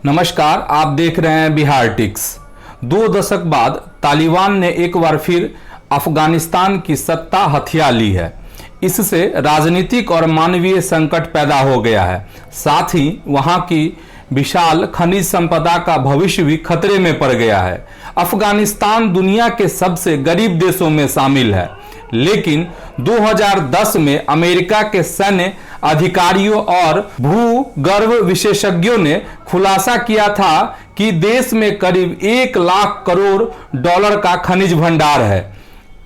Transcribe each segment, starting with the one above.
नमस्कार, आप देख रहे हैं बिहार टिक्स। 2 दशक बाद तालिबान ने एक बार फिर अफगानिस्तान की सत्ता हथिया ली है। इससे राजनीतिक और मानवीय संकट पैदा हो गया है। साथ ही वहां की विशाल खनिज संपदा का भविष्य भी खतरे में पड़ गया है। अफगानिस्तान दुनिया के सबसे गरीब देशों में शामिल है, लेकिन 2010 में अमेरिका के सैन्य अधिकारियों और भूगर्भ विशेषज्ञों ने खुलासा किया था कि देश में करीब 1 लाख करोड़ डॉलर का खनिज भंडार है।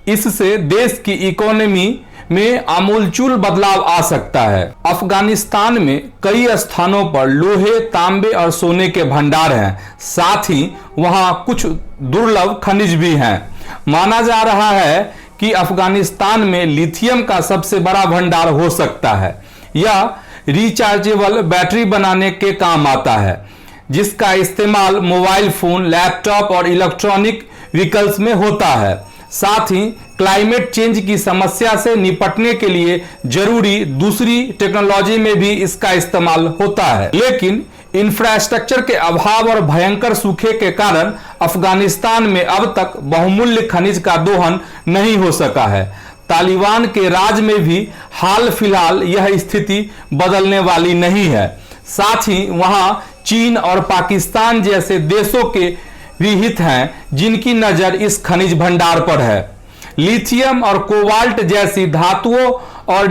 इससे देश की इकोनॉमी में आमूलचूल बदलाव आ सकता है। अफगानिस्तान में कई स्थानों पर लोहे, तांबे और सोने के भंडार हैं। साथ ही वहां कुछ दुर्लभ खनिज भी हैं। माना जा रहा है कि अफगानिस्तान में लिथियम का सबसे बड़ा भंडार हो सकता है। यह रिचार्जेबल बैटरी बनाने के काम आता है, जिसका इस्तेमाल मोबाइल फोन, लैपटॉप और इलेक्ट्रॉनिक व्हीकल्स में होता है। साथ ही क्लाइमेट चेंज की समस्या से निपटने के लिए जरूरी दूसरी टेक्नोलॉजी में भी इसका इस्तेमाल होता है। लेकिन इंफ्रास्ट्रक्चर के अभाव और भयंकर सूखे के कारण अफगानिस्तान में अब तक बहुमूल्य खनिज का दोहन नहीं हो सका है। तालिबान के राज में भी हाल फिलहाल यह स्थिति बदलने वाली नहीं है। साथ ही वहां चीन और पाकिस्तान जैसे देशों के भी हित हैं, जिनकी नजर इस खनिज भंडार पर है। लिथियम और कोबाल्ट जैसी धातुओं और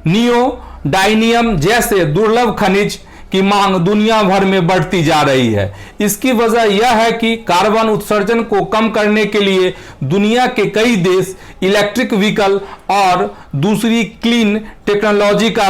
नियोडाइनियम जैसे दुर्लभ खनिज की मांग दुनिया भर में बढ़ती जा रही है। इसकी वजह यह है कि कार्बन उत्सर्जन को कम करने के लिए दुनिया के कई देश इलेक्ट्रिक व्हीकल और दूसरी क्लीन टेक्नोलॉजी का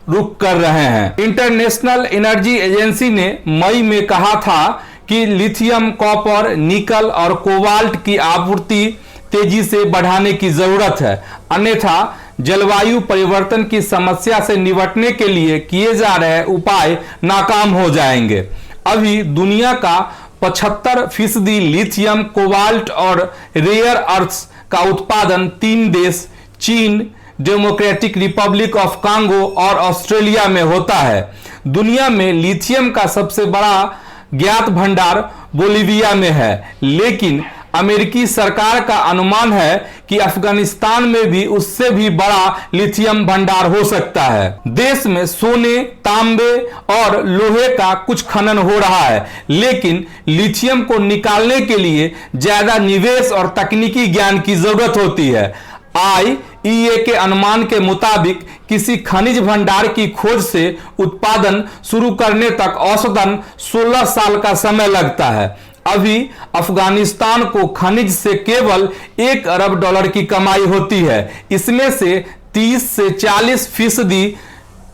रुख कर रहे हैं। इंटरनेशनल एनर्जी एजेंसी ने मई में कहा था कि लिथियम, कॉपर, निकल और कोबाल्ट की आपूर्ति तेजी से बढ़ाने की जरूरत है, अन्यथा जलवायु परिवर्तन की समस्या से निपटने के लिए किए जा रहे उपाय नाकाम हो जाएंगे। अभी दुनिया का 75% लिथियम, कोबाल्ट और रेयर अर्थ्स का उत्पादन 3 देश चीन, डेमोक्रेटिक रिपब्लिक ऑफ कांगो और ऑस्ट्रेलिया में होता है। दुनिया में लिथियम का सबसे बड़ा ज्ञात भंडार बोलिविया में है, लेकिन अमेरिकी सरकार का अनुमान है कि अफगानिस्तान में भी उससे भी बड़ा लिथियम भंडार हो सकता है। देश में सोने, तांबे और लोहे का कुछ खनन हो रहा है, लेकिन लिथियम को निकालने के लिए ज्यादा निवेश और तकनीकी ज्ञान की जरूरत होती है। IEA के अनुमान के मुताबिक किसी खनिज भंडार की खोज से उत्पादन शुरू करने तक औसतन 16 साल का समय लगता है। अभी अफगानिस्तान को खनिज से केवल 1 अरब डॉलर की कमाई होती है। इसमें से 30 से 40%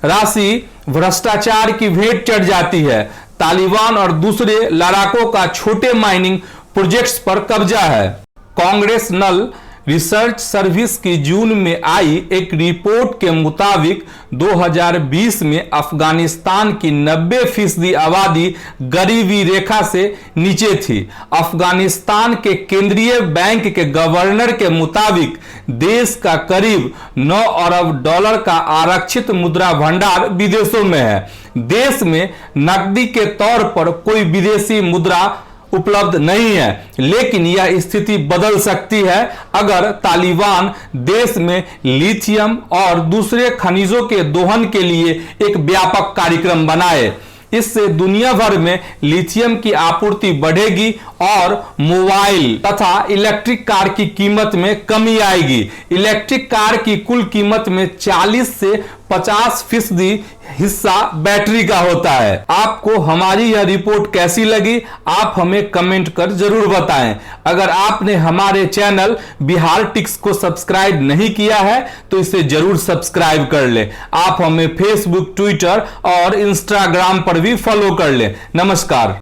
राशि भ्रष्टाचार की भेंट चढ़ जाती है। तालिबान और दूसरे लड़ाकों का छोटे माइनिंग प्रोजेक्ट्स पर कब्जा है। कांग्रेसनल रिसर्च सर्विस की जून में आई एक रिपोर्ट के मुताबिक 2020 में अफगानिस्तान की 90% आबादी गरीबी रेखा से नीचे थी। अफगानिस्तान के केंद्रीय बैंक के गवर्नर के मुताबिक देश का करीब 9 अरब डॉलर का आरक्षित मुद्रा भंडार विदेशों में है। देश में नकदी के तौर पर कोई विदेशी मुद्रा उपलब्ध नहीं है, लेकिन यह स्थिति बदल सकती है अगर तालिबान देश में लिथियम और दूसरे खनिजों के दोहन के लिए एक व्यापक कार्यक्रम बनाए। इससे दुनिया भर में लिथियम की आपूर्ति बढ़ेगी और मोबाइल तथा इलेक्ट्रिक कार की कीमत में कमी आएगी। इलेक्ट्रिक कार की कुल कीमत में 40 से 50% हिस्सा बैटरी का होता है। आपको हमारी यह रिपोर्ट कैसी लगी, आप हमें कमेंट कर जरूर बताएं। अगर आपने हमारे चैनल बिहार टिक्स को सब्सक्राइब नहीं किया है तो इसे जरूर सब्सक्राइब कर लें। आप हमें फेसबुक, ट्विटर और इंस्टाग्राम पर भी फॉलो कर लें। नमस्कार।